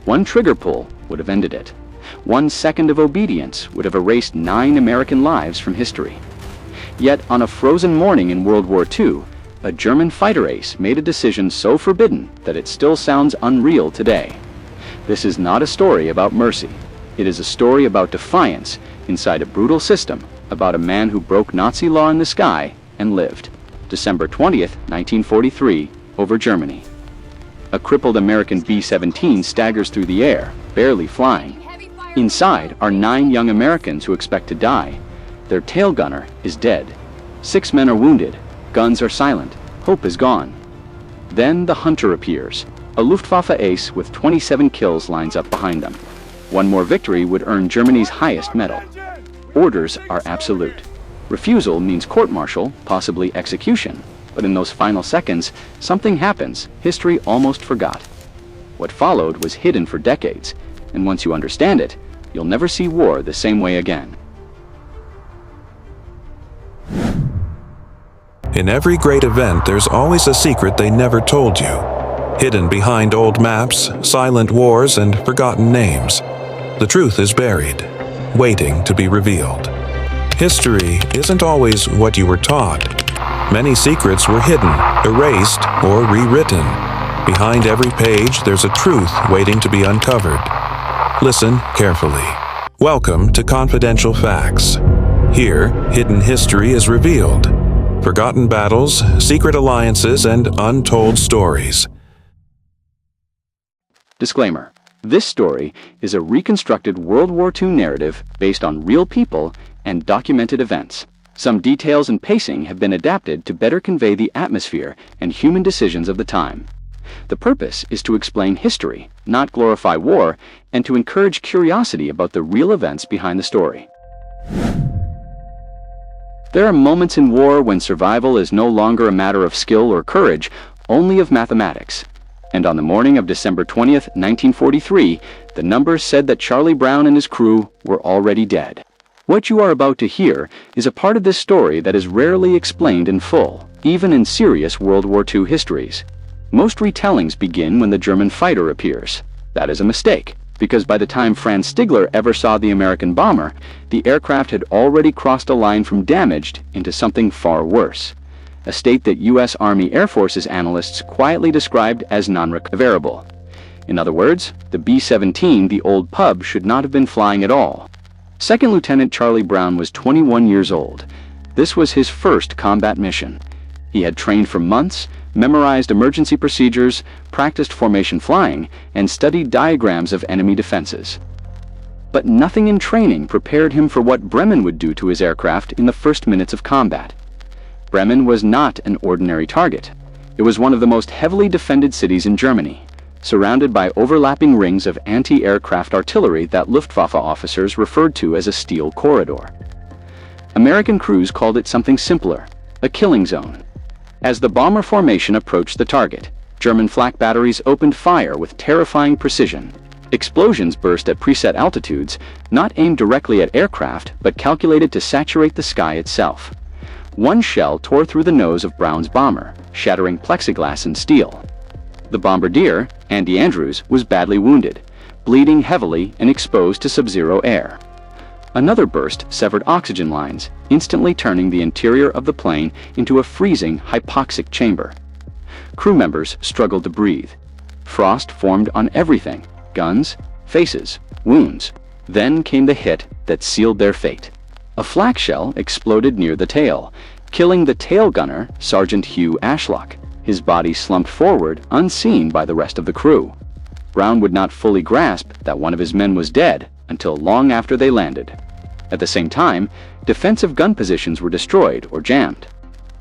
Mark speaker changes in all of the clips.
Speaker 1: One trigger pull would have ended it. 1 second of obedience would have erased 9 American lives from history. Yet, on a frozen morning in World War II, a German fighter ace made a decision so forbidden that it still sounds unreal today. This is not a story about mercy. It is a story about defiance inside a brutal system, about a man who broke Nazi law in the sky and lived. December 20th, 1943, over Germany. A crippled American B-17 staggers through the air, barely flying. Inside are 9 young Americans who expect to die. Their tail gunner is dead. 6 men are wounded. Guns are silent. Hope is gone. Then the hunter appears. A Luftwaffe ace with 27 kills lines up behind them. One more victory would earn Germany's highest medal. Orders are absolute. Refusal means court-martial, possibly execution. But in those final seconds, something happens history almost forgot. What followed was hidden for decades, and once you understand it, you'll never see war the same way again.
Speaker 2: In every great event, there's always a secret they never told you. Hidden behind old maps, silent wars, and forgotten names. The truth is buried, waiting to be revealed. History isn't always what you were taught. Many secrets were hidden, erased, or rewritten. Behind every page, there's a truth waiting to be uncovered. Listen carefully. Welcome to Confidential Facts. Here, hidden history is revealed. Forgotten battles, secret alliances, and untold stories.
Speaker 1: Disclaimer. This story is a reconstructed World War II narrative based on real people and documented events. Some details and pacing have been adapted to better convey the atmosphere and human decisions of the time. The purpose is to explain history, not glorify war, and to encourage curiosity about the real events behind the story. There are moments in war when survival is no longer a matter of skill or courage, only of mathematics. And on the morning of December 20th, 1943, the numbers said that Charlie Brown and his crew were already dead. What you are about to hear is a part of this story that is rarely explained in full, even in serious World War II histories. Most retellings begin when the German fighter appears. That is a mistake, because by the time Franz Stigler ever saw the American bomber, the aircraft had already crossed a line from damaged into something far worse. A state that U.S. Army Air Force's analysts quietly described as non-recoverable. In other words, the B-17, the old pub, should not have been flying at all. Second Lieutenant Charlie Brown was 21 years old. This was his first combat mission. He had trained for months, memorized emergency procedures, practiced formation flying, and studied diagrams of enemy defenses. But nothing in training prepared him for what Bremen would do to his aircraft in the first minutes of combat. Bremen was not an ordinary target. It was one of the most heavily defended cities in Germany, surrounded by overlapping rings of anti-aircraft artillery that Luftwaffe officers referred to as a steel corridor. American crews called it something simpler, a killing zone. As the bomber formation approached the target, German flak batteries opened fire with terrifying precision. Explosions burst at preset altitudes, not aimed directly at aircraft, but calculated to saturate the sky itself. One shell tore through the nose of Brown's bomber, shattering plexiglass and steel. The bombardier, Andy Andrews, was badly wounded, bleeding heavily and exposed to sub-zero air. Another burst severed oxygen lines, instantly turning the interior of the plane into a freezing, hypoxic chamber. Crew members struggled to breathe. Frost formed on everything: guns, faces, wounds. Then came the hit that sealed their fate. A flak shell exploded near the tail, killing the tail gunner, Sergeant Hugh Ashlock. His body slumped forward, unseen by the rest of the crew. Brown would not fully grasp that one of his men was dead until long after they landed. At the same time, defensive gun positions were destroyed or jammed.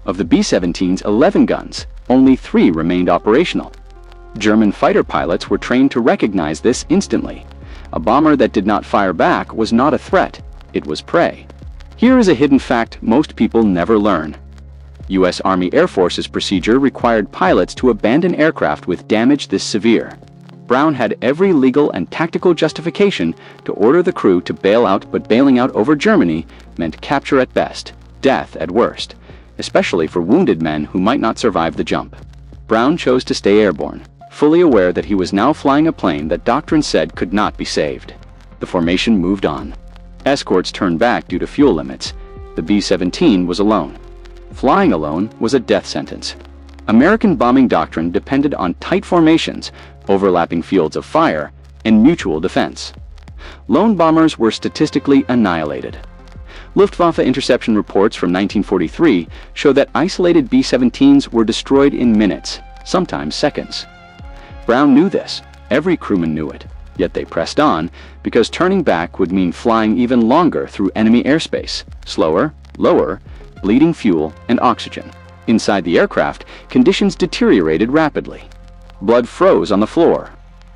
Speaker 1: Of the B-17's 11 guns, only 3 remained operational. German fighter pilots were trained to recognize this instantly. A bomber that did not fire back was not a threat, it was prey. Here is a hidden fact most people never learn. U.S. Army Air Force's procedure required pilots to abandon aircraft with damage this severe. Brown had every legal and tactical justification to order the crew to bail out, but bailing out over Germany meant capture at best, death at worst, especially for wounded men who might not survive the jump. Brown chose to stay airborne, fully aware that he was now flying a plane that doctrine said could not be saved. The formation moved on. Escorts turned back due to fuel limits. The B-17 was alone. Flying alone was a death sentence. American bombing doctrine depended on tight formations, overlapping fields of fire, and mutual defense. Lone bombers were statistically annihilated. Luftwaffe interception reports from 1943 show that isolated B-17s were destroyed in minutes, sometimes seconds. Brown knew this. Every crewman knew it. Yet they pressed on, because turning back would mean flying even longer through enemy airspace, slower, lower, bleeding fuel and oxygen. Inside the aircraft, conditions deteriorated rapidly. Blood froze on the floor.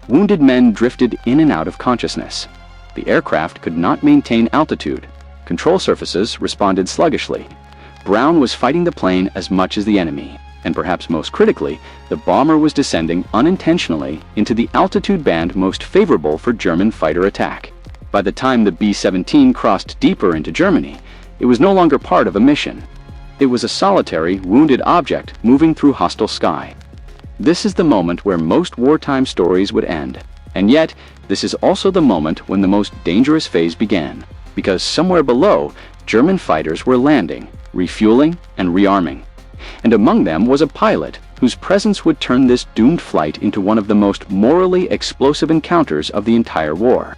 Speaker 1: Wounded men drifted in and out of consciousness. The aircraft could not maintain altitude. Control surfaces responded sluggishly. Brown was fighting the plane as much as the enemy, and perhaps most critically, the bomber was descending unintentionally into the altitude band most favorable for German fighter attack. By the time the B-17 crossed deeper into Germany, it was no longer part of a mission. It was a solitary, wounded object moving through hostile sky. This is the moment where most wartime stories would end. And yet, this is also the moment when the most dangerous phase began, because somewhere below, German fighters were landing, refueling, and rearming. And among them was a pilot whose presence would turn this doomed flight into one of the most morally explosive encounters of the entire war.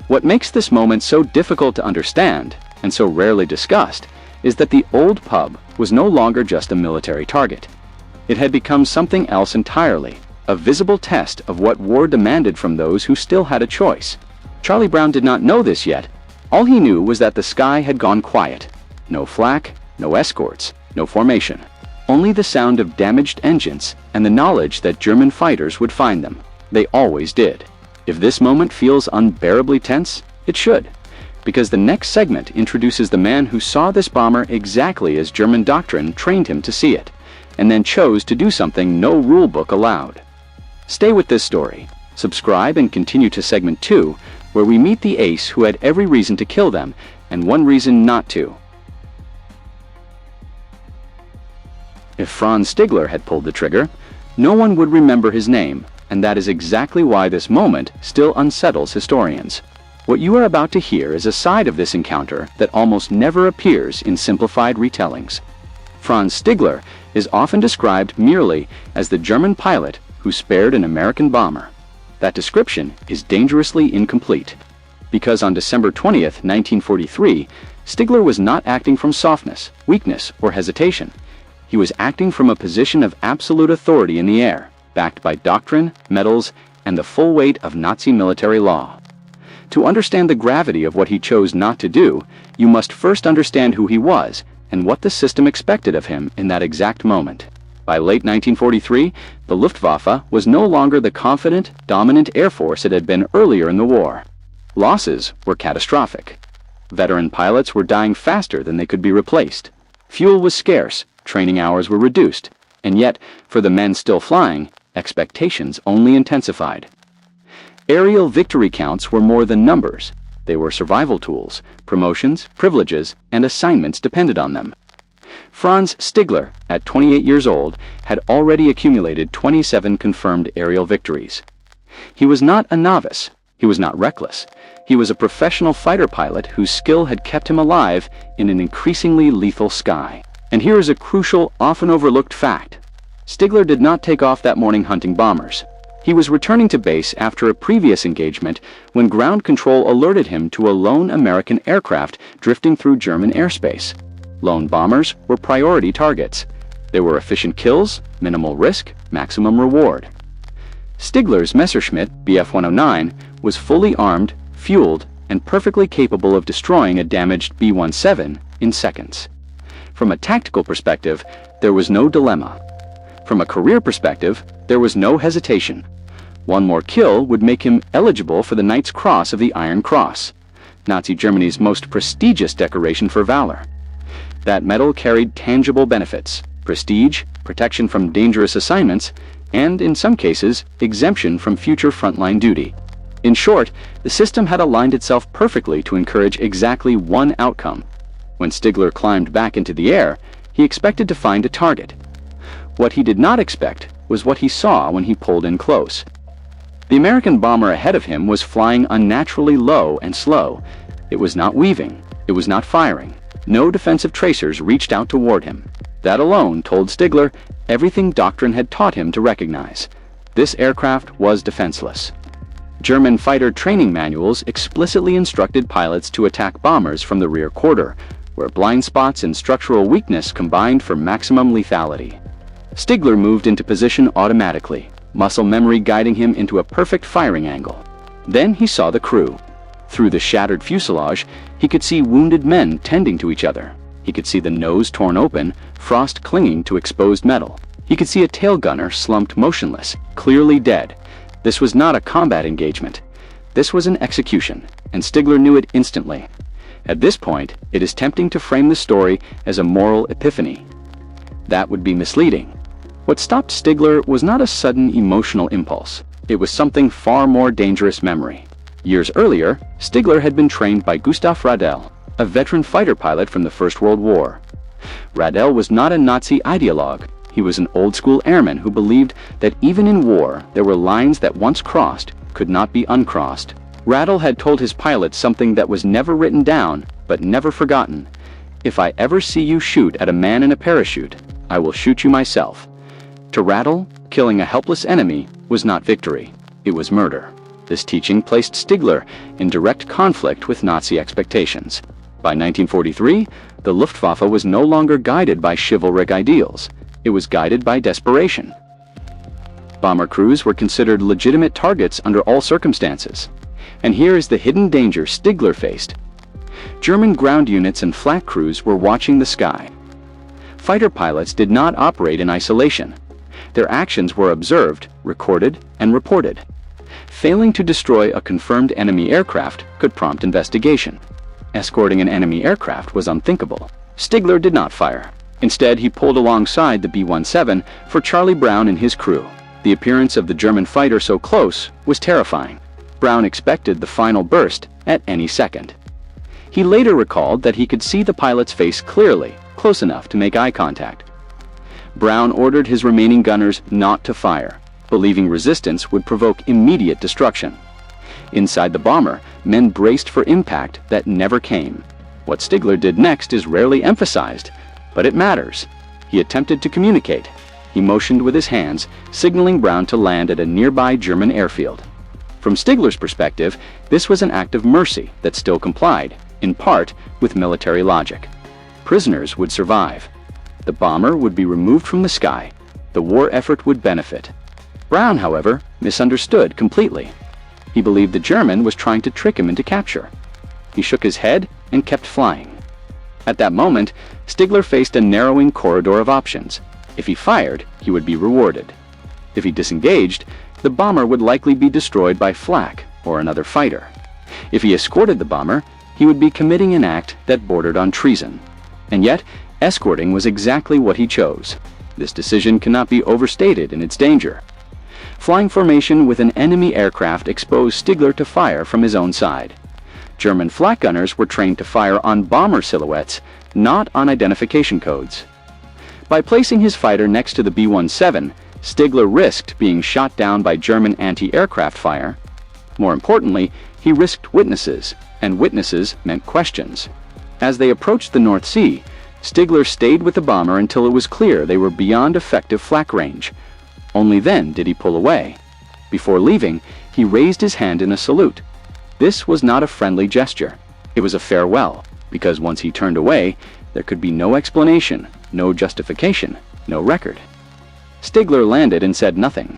Speaker 1: What makes this moment so difficult to understand, and so rarely discussed, is that the old pub was no longer just a military target. It had become something else entirely, a visible test of what war demanded from those who still had a choice. Charlie Brown did not know this yet. All he knew was that the sky had gone quiet. No flak, no escorts, no formation. Only the sound of damaged engines and the knowledge that German fighters would find them. They always did. If this moment feels unbearably tense, it should, because the next segment introduces the man who saw this bomber exactly as German doctrine trained him to see it, and then chose to do something no rule book allowed. Stay with this story. Subscribe and continue to segment 2, where we meet the ace who had every reason to kill them and one reason not to. If Franz Stigler had pulled the trigger, no one would remember his name, and that is exactly why this moment still unsettles historians. What you are about to hear is a side of this encounter that almost never appears in simplified retellings. Franz Stigler is often described merely as the German pilot who spared an American bomber. That description is dangerously incomplete, because on December 20th, 1943, Stigler was not acting from softness, weakness, or hesitation. He was acting from a position of absolute authority in the air, backed by doctrine, medals, and the full weight of Nazi military law. To understand the gravity of what he chose not to do, you must first understand who he was and what the system expected of him in that exact moment. By late 1943, the Luftwaffe was no longer the confident, dominant air force it had been earlier in the war. Losses were catastrophic. Veteran pilots were dying faster than they could be replaced. Fuel was scarce, training hours were reduced, and yet, for the men still flying, expectations only intensified. Aerial victory counts were more than numbers. They were survival tools. Promotions, privileges, and assignments depended on them. Franz Stigler, at 28 years old, had already accumulated 27 confirmed aerial victories. He was not a novice. He was not reckless. He was a professional fighter pilot whose skill had kept him alive in an increasingly lethal sky. And here is a crucial, often overlooked fact. Stigler did not take off that morning hunting bombers. He was returning to base after a previous engagement when ground control alerted him to a lone American aircraft drifting through German airspace. Lone bombers were priority targets. They were efficient kills, minimal risk, maximum reward. Stigler's Messerschmitt Bf-109 was fully armed, fueled, and perfectly capable of destroying a damaged B-17 in seconds. From a tactical perspective, there was no dilemma. From a career perspective, there was no hesitation. One more kill would make him eligible for the Knight's Cross of the Iron Cross, Nazi Germany's most prestigious decoration for valor. That medal carried tangible benefits: prestige, protection from dangerous assignments, and, in some cases, exemption from future frontline duty. In short, the system had aligned itself perfectly to encourage exactly one outcome. When Stigler climbed back into the air, he expected to find a target. What he did not expect was what he saw when he pulled in close. The American bomber ahead of him was flying unnaturally low and slow. It was not weaving. It was not firing. No defensive tracers reached out toward him. That alone told Stigler everything doctrine had taught him to recognize. This aircraft was defenseless. German fighter training manuals explicitly instructed pilots to attack bombers from the rear quarter, where blind spots and structural weakness combined for maximum lethality. Stigler moved into position automatically, muscle memory guiding him into a perfect firing angle. Then he saw the crew. Through the shattered fuselage, he could see wounded men tending to each other. He could see the nose torn open, frost clinging to exposed metal. He could see a tail gunner slumped motionless, clearly dead. This was not a combat engagement. This was an execution, and Stigler knew it instantly. At this point, it is tempting to frame the story as a moral epiphany. That would be misleading. What stopped Stigler was not a sudden emotional impulse. It was something far more dangerous: memory. Years earlier, Stigler had been trained by Gustav Radel, a veteran fighter pilot from the First World War. Radel was not a Nazi ideologue. He was an old-school airman who believed that even in war, there were lines that once crossed could not be uncrossed. Radel had told his pilots something that was never written down, but never forgotten. "If I ever see you shoot at a man in a parachute, I will shoot you myself." To Radel, killing a helpless enemy was not victory. It was murder. This teaching placed Stigler in direct conflict with Nazi expectations. By 1943, the Luftwaffe was no longer guided by chivalric ideals. It was guided by desperation. Bomber crews were considered legitimate targets under all circumstances. And here is the hidden danger Stigler faced. German ground units and flak crews were watching the sky. Fighter pilots did not operate in isolation. Their actions were observed, recorded, and reported. Failing to destroy a confirmed enemy aircraft could prompt investigation. Escorting an enemy aircraft was unthinkable. Stigler did not fire. Instead, he pulled alongside the B-17 for Charlie Brown and his crew. The appearance of the German fighter so close was terrifying. Brown expected the final burst at any second. He later recalled that he could see the pilot's face clearly, close enough to make eye contact. Brown ordered his remaining gunners not to fire, believing resistance would provoke immediate destruction. Inside the bomber, men braced for impact that never came. What Stigler did next is rarely emphasized, but it matters. He attempted to communicate. He motioned with his hands, signaling Brown to land at a nearby German airfield. From Stigler's perspective, this was an act of mercy that still complied, in part, with military logic. Prisoners would survive. The bomber would be removed from the sky. The war effort would benefit. Brown, however, misunderstood completely. He believed the German was trying to trick him into capture. He shook his head and kept flying. At that moment, Stigler faced a narrowing corridor of options. If he fired, he would be rewarded. If he disengaged, the bomber would likely be destroyed by flak or another fighter. If he escorted the bomber, he would be committing an act that bordered on treason. And yet, escorting was exactly what he chose. This decision cannot be overstated in its danger. Flying formation with an enemy aircraft exposed Stigler to fire from his own side. German flak gunners were trained to fire on bomber silhouettes, not on identification codes. By placing his fighter next to the B-17, Stigler risked being shot down by German anti-aircraft fire. More importantly, he risked witnesses, and witnesses meant questions. As they approached the North Sea, Stigler stayed with the bomber until it was clear they were beyond effective flak range. Only then did he pull away. Before leaving, he raised his hand in a salute. This was not a friendly gesture. It was a farewell, because once he turned away, there could be no explanation, no justification, no record. Stigler landed and said nothing.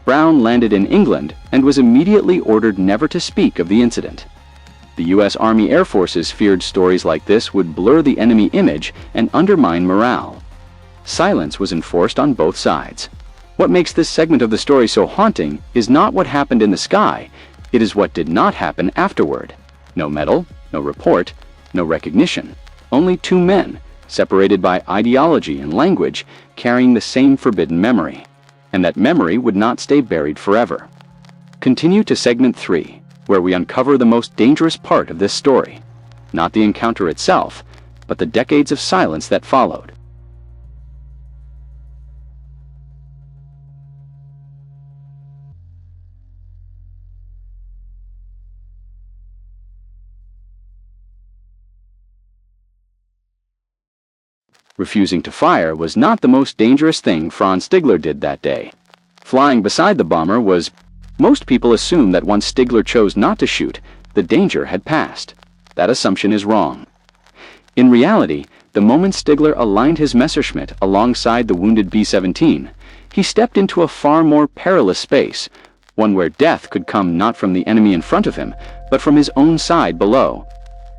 Speaker 1: Brown landed in England and was immediately ordered never to speak of the incident. The U.S. Army Air Forces feared stories like this would blur the enemy image and undermine morale. Silence was enforced on both sides. What makes this segment of the story so haunting is not what happened in the sky, it is what did not happen afterward. No medal, no report, no recognition. Only two men, separated by ideology and language, carrying the same forbidden memory. And that memory would not stay buried forever. Continue to segment 3, where we uncover the most dangerous part of this story. Not the encounter itself, but the decades of silence that followed. Refusing to fire was not the most dangerous thing Franz Stigler did that day. Flying beside the bomber was... Most people assume that once Stigler chose not to shoot, the danger had passed. That assumption is wrong. In reality, the moment Stigler aligned his Messerschmitt alongside the wounded B-17, he stepped into a far more perilous space, one where death could come not from the enemy in front of him, but from his own side below.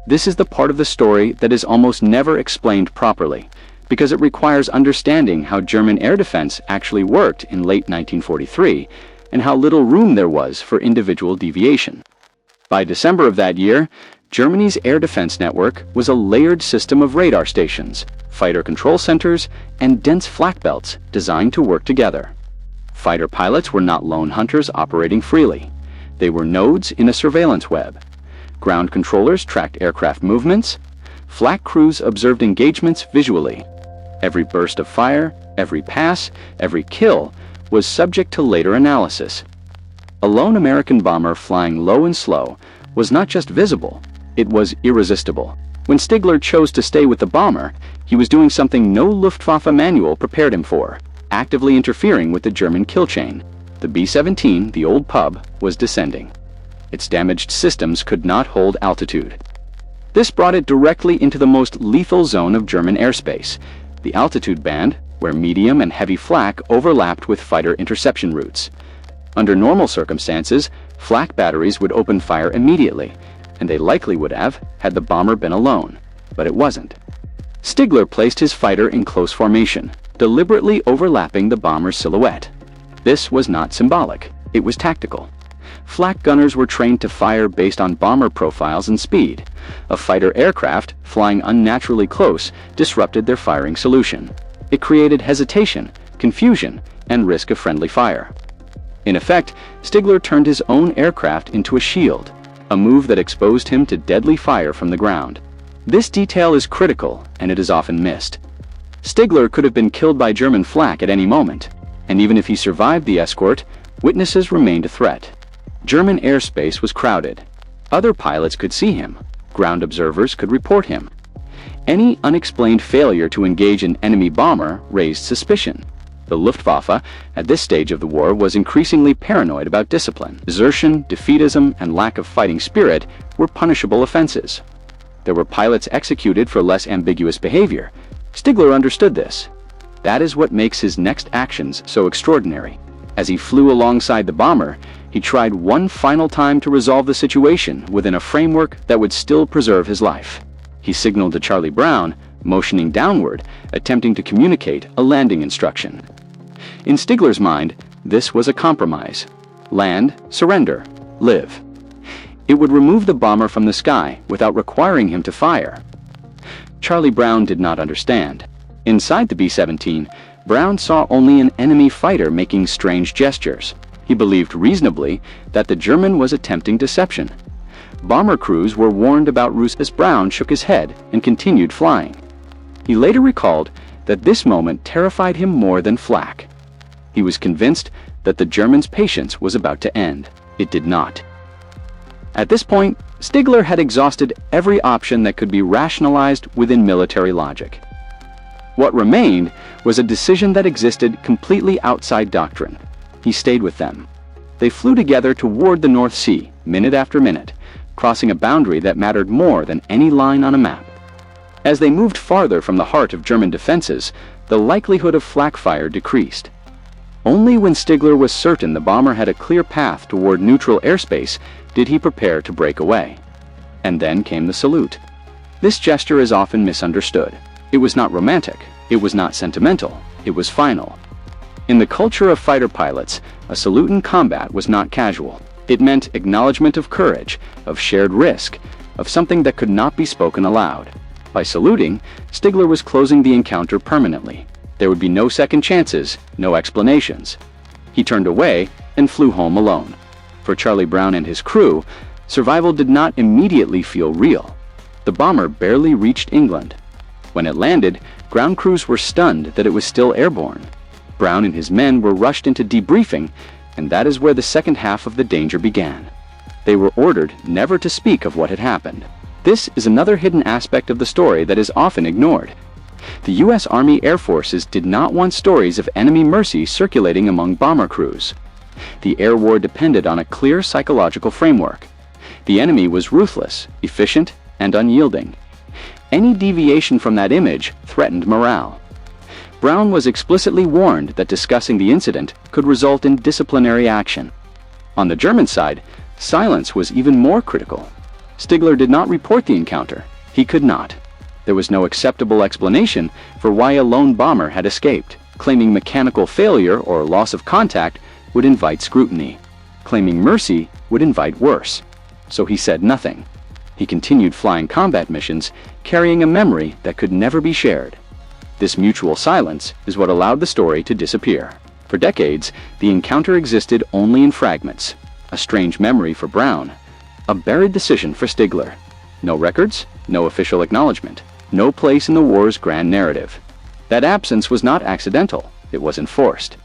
Speaker 1: This is the part of the story that is almost never explained properly, because it requires understanding how German air defense actually worked in late 1943, and how little room there was for individual deviation. By December of that year, Germany's air defense network was a layered system of radar stations, fighter control centers, and dense flak belts designed to work together. Fighter pilots were not lone hunters operating freely. They were nodes in a surveillance web. Ground controllers tracked aircraft movements. Flak crews observed engagements visually. Every burst of fire, every pass, every kill was subject to later analysis. A lone American bomber flying low and slow was not just visible, it was irresistible. When Stigler chose to stay with the bomber, he was doing something no Luftwaffe manual prepared him for, actively interfering with the German kill chain. The B-17, the old pub, was descending. Its damaged systems could not hold altitude. This brought it directly into the most lethal zone of German airspace, the altitude band, where medium and heavy flak overlapped with fighter interception routes. Under normal circumstances, flak batteries would open fire immediately, and they likely would have had the bomber been alone, but it wasn't. Stigler placed his fighter in close formation, deliberately overlapping the bomber's silhouette. This was not symbolic, it was tactical. Flak gunners were trained to fire based on bomber profiles and speed. A fighter aircraft, flying unnaturally close, disrupted their firing solution. It created hesitation, confusion, and risk of friendly fire. In effect, Stigler turned his own aircraft into a shield, a move that exposed him to deadly fire from the ground. This detail is critical, and it is often missed. Stigler could have been killed by German flak at any moment, and even if he survived the escort, witnesses remained a threat. German airspace was crowded. Other pilots could see him. Ground observers could report him. Any unexplained failure to engage an enemy bomber raised suspicion. The Luftwaffe, at this stage of the war, was increasingly paranoid about discipline. Desertion, defeatism, and lack of fighting spirit were punishable offenses. There were pilots executed for less ambiguous behavior. Stigler understood this. That is what makes his next actions so extraordinary. As he flew alongside the bomber, he tried one final time to resolve the situation within a framework that would still preserve his life. He signaled to Charlie Brown, motioning downward, attempting to communicate a landing instruction. In Stigler's mind, this was a compromise. Land, surrender, live. It would remove the bomber from the sky without requiring him to fire. Charlie Brown did not understand. Inside the B-17, Brown saw only an enemy fighter making strange gestures. He believed reasonably that the German was attempting deception. Bomber crews were warned about ruse as Brown shook his head and continued flying. He later recalled that this moment terrified him more than flak. He was convinced that the Germans' patience was about to end. It did not. At this point, Stigler had exhausted every option that could be rationalized within military logic. What remained was a decision that existed completely outside doctrine. He stayed with them. They flew together toward the North Sea, minute after minute, crossing a boundary that mattered more than any line on a map. As they moved farther from the heart of German defenses, the likelihood of flak fire decreased. Only when Stigler was certain the bomber had a clear path toward neutral airspace did he prepare to break away. And then came the salute. This gesture is often misunderstood. It was not romantic, it was not sentimental, it was final. In the culture of fighter pilots, a salute in combat was not casual. It meant acknowledgement of courage, of shared risk, of something that could not be spoken aloud. By saluting, Stigler was closing the encounter permanently. There would be no second chances, no explanations. He turned away and flew home alone. For Charlie Brown and his crew, survival did not immediately feel real. The bomber barely reached England. When it landed, ground crews were stunned that it was still airborne. Brown and his men were rushed into debriefing, and that is where the second half of the danger began. They were ordered never to speak of what had happened. This is another hidden aspect of the story that is often ignored. The U.S. Army Air Forces did not want stories of enemy mercy circulating among bomber crews. The air war depended on a clear psychological framework. The enemy was ruthless, efficient, and unyielding. Any deviation from that image threatened morale. Brown was explicitly warned that discussing the incident could result in disciplinary action. On the German side, silence was even more critical. Stigler did not report the encounter. He could not. There was no acceptable explanation for why a lone bomber had escaped. Claiming mechanical failure or loss of contact would invite scrutiny. Claiming mercy would invite worse. So he said nothing. He continued flying combat missions, carrying a memory that could never be shared. This mutual silence is what allowed the story to disappear. For decades, the encounter existed only in fragments. A strange memory for Brown. A buried decision for Stigler. No records, no official acknowledgement, no place in the war's grand narrative. That absence was not accidental, it was enforced.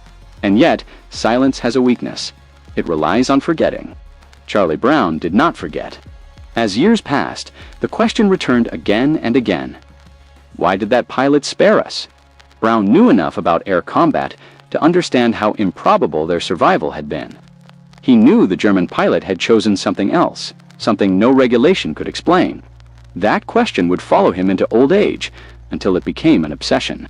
Speaker 1: And yet, silence has a weakness. It relies on forgetting. Charlie Brown did not forget. As years passed, the question returned again and again. Why did that pilot spare us? Brown knew enough about air combat to understand how improbable their survival had been. He knew the German pilot had chosen something else, something no regulation could explain. That question would follow him into old age until it became an obsession.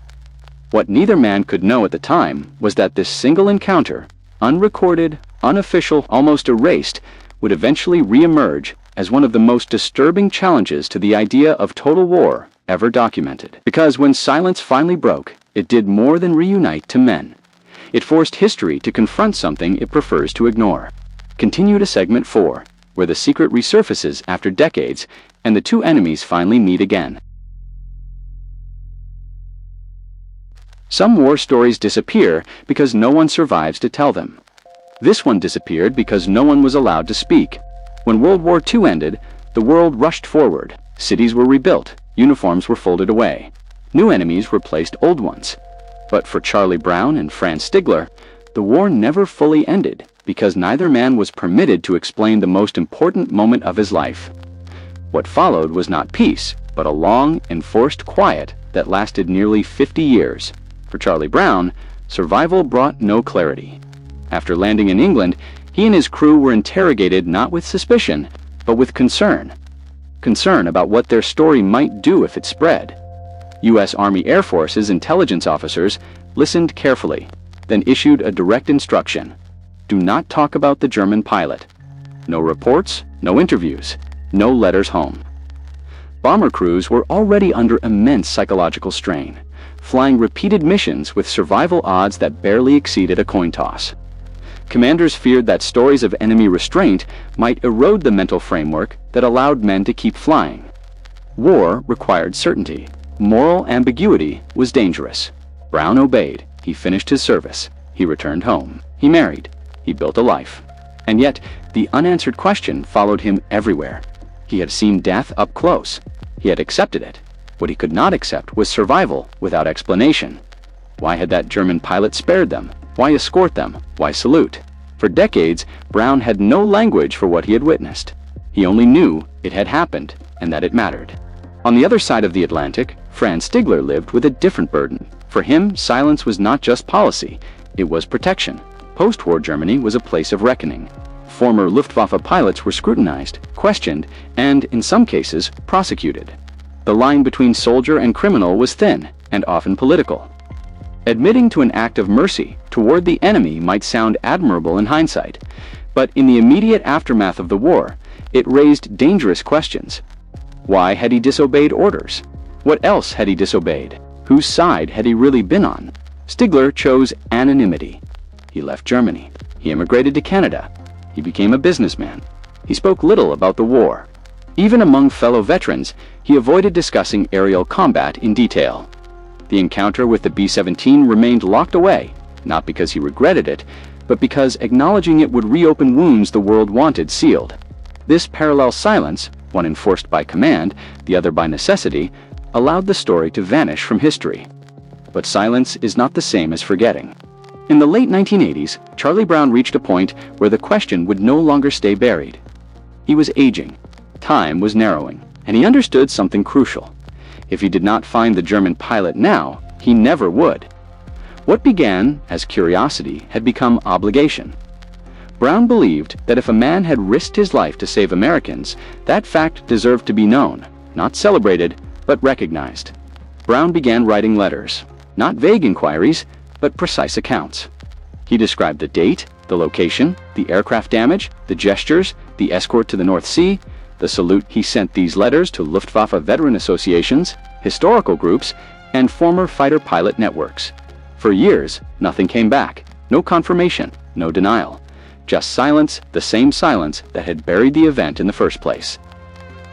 Speaker 1: What neither man could know at the time was that this single encounter, unrecorded, unofficial, almost erased, would eventually re-emerge as one of the most disturbing challenges to the idea of total war ever documented. Because when silence finally broke, it did more than reunite two men. It forced history to confront something it prefers to ignore. Continue to segment 4, where the secret resurfaces after decades and the two enemies finally meet again. Some war stories disappear because no one survives to tell them. This one disappeared because no one was allowed to speak. When World War II ended, the world rushed forward. Cities were rebuilt, uniforms were folded away. New enemies replaced old ones. But for Charlie Brown and Franz Stigler, the war never fully ended because neither man was permitted to explain the most important moment of his life. What followed was not peace, but a long, enforced quiet that lasted nearly 50 years. For Charlie Brown, survival brought no clarity. After landing in England, he and his crew were interrogated not with suspicion, but with concern. Concern about what their story might do if it spread. U.S. Army Air Force's intelligence officers listened carefully, then issued a direct instruction. Do not talk about the German pilot. No reports, no interviews, no letters home. Bomber crews were already under immense psychological strain, flying repeated missions with survival odds that barely exceeded a coin toss. Commanders feared that stories of enemy restraint might erode the mental framework that allowed men to keep flying. War required certainty. Moral ambiguity was dangerous. Brown obeyed. He finished his service. He returned home. He married. He built a life. And yet, the unanswered question followed him everywhere. He had seen death up close. He had accepted it. What he could not accept was survival without explanation. Why had that German pilot spared them? Why escort them? Why salute? For decades, Brown had no language for what he had witnessed. He only knew it had happened and that it mattered. On the other side of the Atlantic, Franz Stigler lived with a different burden. For him, silence was not just policy, it was protection. Post-war Germany was a place of reckoning. Former Luftwaffe pilots were scrutinized, questioned, and, in some cases, prosecuted. The line between soldier and criminal was thin and often political. Admitting to an act of mercy toward the enemy might sound admirable in hindsight, but in the immediate aftermath of the war, it raised dangerous questions. Why had he disobeyed orders? What else had he disobeyed? Whose side had he really been on? Stigler chose anonymity. He left Germany. He immigrated to Canada. He became a businessman. He spoke little about the war. Even among fellow veterans, he avoided discussing aerial combat in detail. The encounter with the B-17 remained locked away, not because he regretted it, but because acknowledging it would reopen wounds the world wanted sealed. This parallel silence, one enforced by command, the other by necessity, allowed the story to vanish from history. But silence is not the same as forgetting. In the late 1980s, Charlie Brown reached a point where the question would no longer stay buried. He was aging. Time was narrowing, and he understood something crucial. If he did not find the German pilot now, he never would. What began as curiosity had become obligation. Brown believed that if a man had risked his life to save Americans, that fact deserved to be known, not celebrated, but recognized. Brown began writing letters, not vague inquiries, but precise accounts. He described the date, the location, the aircraft damage, the gestures, the escort to the North Sea, the salute. He sent these letters to Luftwaffe veteran associations, historical groups, and former fighter pilot networks. For years, nothing came back. No confirmation, no denial. Just silence, the same silence that had buried the event in the first place.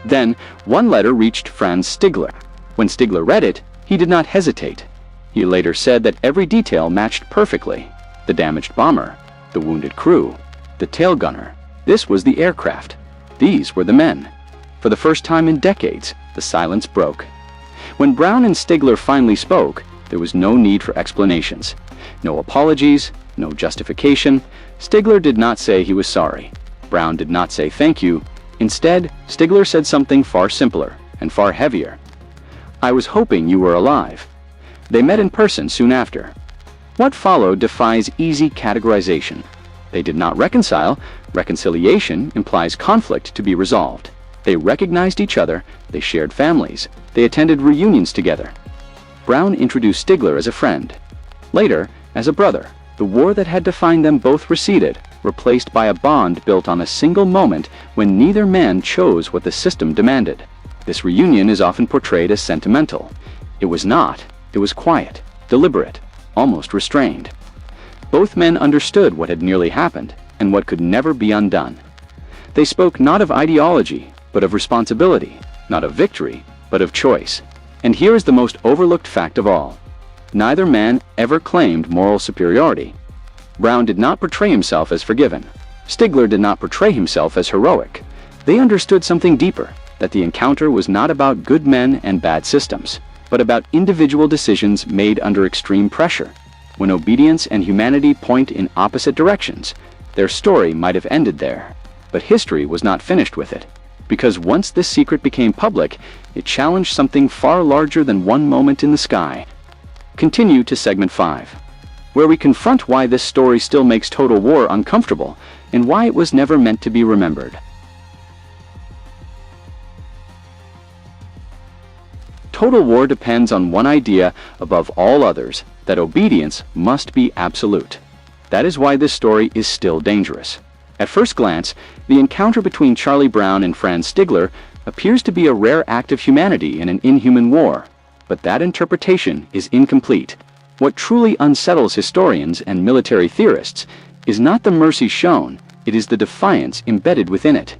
Speaker 1: Then, one letter reached Franz Stigler. When Stigler read it, he did not hesitate. He later said that every detail matched perfectly. The damaged bomber, the wounded crew, the tail gunner. This was the aircraft. These were the men. For the first time in decades, the silence broke. When Brown and Stigler finally spoke, there was no need for explanations. No apologies, no justification. Stigler did not say he was sorry. Brown did not say thank you. Instead, Stigler said something far simpler and far heavier. "I was hoping you were alive." They met in person soon after. What followed defies easy categorization. They did not reconcile. Reconciliation implies conflict to be resolved. They recognized each other, they shared families, they attended reunions together. Brown introduced Stigler as a friend. Later, as a brother. The war that had defined them both receded, replaced by a bond built on a single moment when neither man chose what the system demanded. This reunion is often portrayed as sentimental. It was not. It was quiet, deliberate, almost restrained. Both men understood what had nearly happened and what could never be undone. They spoke not of ideology, but of responsibility, not of victory, but of choice. And here is the most overlooked fact of all. Neither man ever claimed moral superiority. Brown did not portray himself as forgiven. Stigler did not portray himself as heroic. They understood something deeper, that the encounter was not about good men and bad systems, but about individual decisions made under extreme pressure. When obedience and humanity point in opposite directions, their story might have ended there. But history was not finished with it, because once this secret became public, it challenged something far larger than one moment in the sky. Continue to segment 5, where we confront why this story still makes total war uncomfortable and why it was never meant to be remembered. Total war depends on one idea above all others, that obedience must be absolute. That is why this story is still dangerous. At first glance, the encounter between Charlie Brown and Franz Stigler appears to be a rare act of humanity in an inhuman war. But that interpretation is incomplete. What truly unsettles historians and military theorists is not the mercy shown, it is the defiance embedded within it.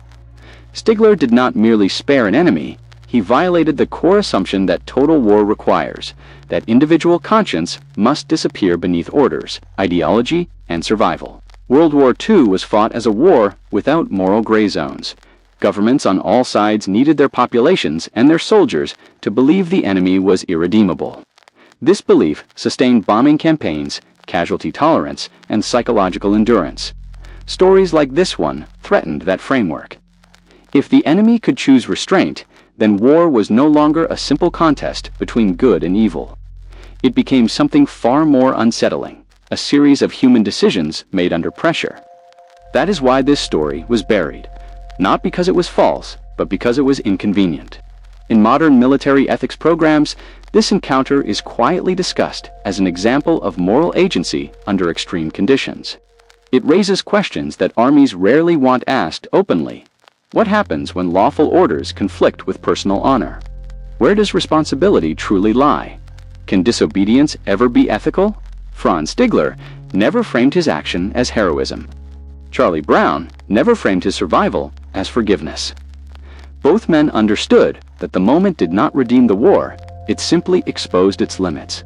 Speaker 1: Stigler did not merely spare an enemy, he violated the core assumption that total war requires, that individual conscience must disappear beneath orders, ideology, and survival. World War II was fought as a war without moral gray zones. Governments on all sides needed their populations and their soldiers to believe the enemy was irredeemable. This belief sustained bombing campaigns, casualty tolerance, and psychological endurance. Stories like this one threatened that framework. If the enemy could choose restraint, then war was no longer a simple contest between good and evil. It became something far more unsettling, a series of human decisions made under pressure. That is why this story was buried. Not because it was false, but because it was inconvenient. In modern military ethics programs, this encounter is quietly discussed as an example of moral agency under extreme conditions. It raises questions that armies rarely want asked openly. What happens when lawful orders conflict with personal honor? Where does responsibility truly lie? Can disobedience ever be ethical? Franz Stigler never framed his action as heroism. Charlie Brown never framed his survival as forgiveness. Both men understood that the moment did not redeem the war, it simply exposed its limits.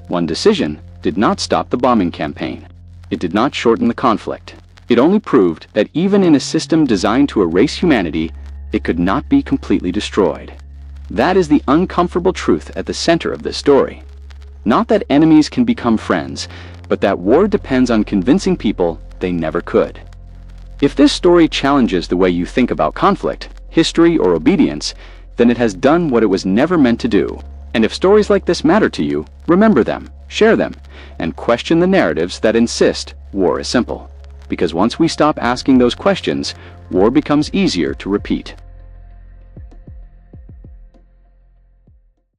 Speaker 1: One decision did not stop the bombing campaign. It did not shorten the conflict. It only proved that even in a system designed to erase humanity, it could not be completely destroyed. That is the uncomfortable truth at the center of this story. Not that enemies can become friends, but that war depends on convincing people they never could. If this story challenges the way you think about conflict, history, or obedience, then it has done what it was never meant to do. And if stories like this matter to you, remember them, share them, and question the narratives that insist war is simple. Because once we stop asking those questions, war becomes easier to repeat.